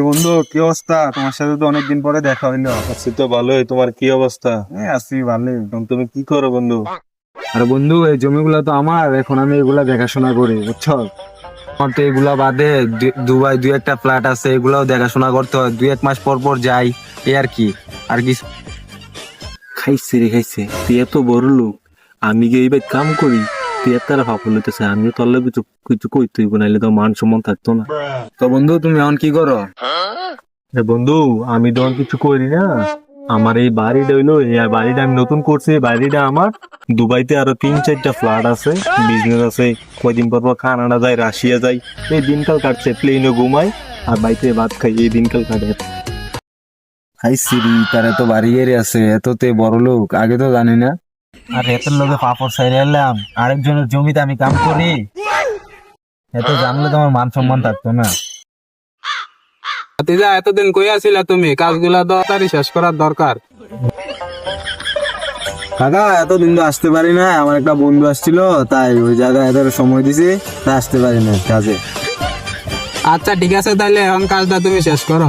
বন্ধু, কি অবস্থা? তোমার সাথে তো অনেকদিন পরে দেখা হইলো। আছি তো ভালোই। তোমার কি অবস্থা? আছি ভালোই। তুমি কি করো বন্ধু? আরে বন্ধু, এই জমিগুলা তো আমার, এখন আমি এগুলা দেখাশোনা করি, বুঝছো? আমার তো এগুলা বাদে দুবাই দুই একটা ফ্ল্যাট আছে, এগুলাও দেখাশোনা করতে হয়। 2-1 মাস পর পর যাই, এই আর কি। আর কি খাইছে রে খাইছে, তুই এত বড় লোক, আমি গিয়ে এইবার কাম করি, তুই এত তারা ফাফল হইতেছে। আমিও তোর লাগে কিছু কিছু কইতে হইব, নাইলে তো মান সম্মান থাকতো না। তো বন্ধু, তুমি এখন কি করো? বন্ধু, আমি তো আর কিছু করি না। আমার এই বাড়িটা হইলো, এই বাড়িটা আমি নতুন করছি। এই বাড়িটা আমার দুবাইতে আরো 3-4টা ফ্ল্যাট আছে, বিজনেস আছে। কয়দিন পর পর কানাডা যাই, রাশিয়া যাই। এই দিনকাল কাটছে, প্লেনে ঘুমাই আর বাইতে ভাত খাই, এই দিনকাল কাটে। হাই সিরি, তার এত বাড়ি গাড়ি আছে, এত তে বড় লোক, আগে তো জানি না। আর এত লোকে পাপড় সাইরে এলাম, আরেকজনের জমিতে আমি কাম করি, এত জানলে তো আমার মান সম্মান থাকতো না। ভাতিজা, এতদিন কই আছিলা তুমি? কাজগুলা তাড়াতাড়ি শেষ করার দরকার। কাকা, এতদিন তো আসতে পারি না, আমার একটা বন্ধু আসছিল, তাই ওই জায়গায় এত সময় দিছি, তাই আসতে পারি না কাজে। আচ্ছা ঠিক আছে, তাহলে এখন কাজটা তুমি শেষ করো।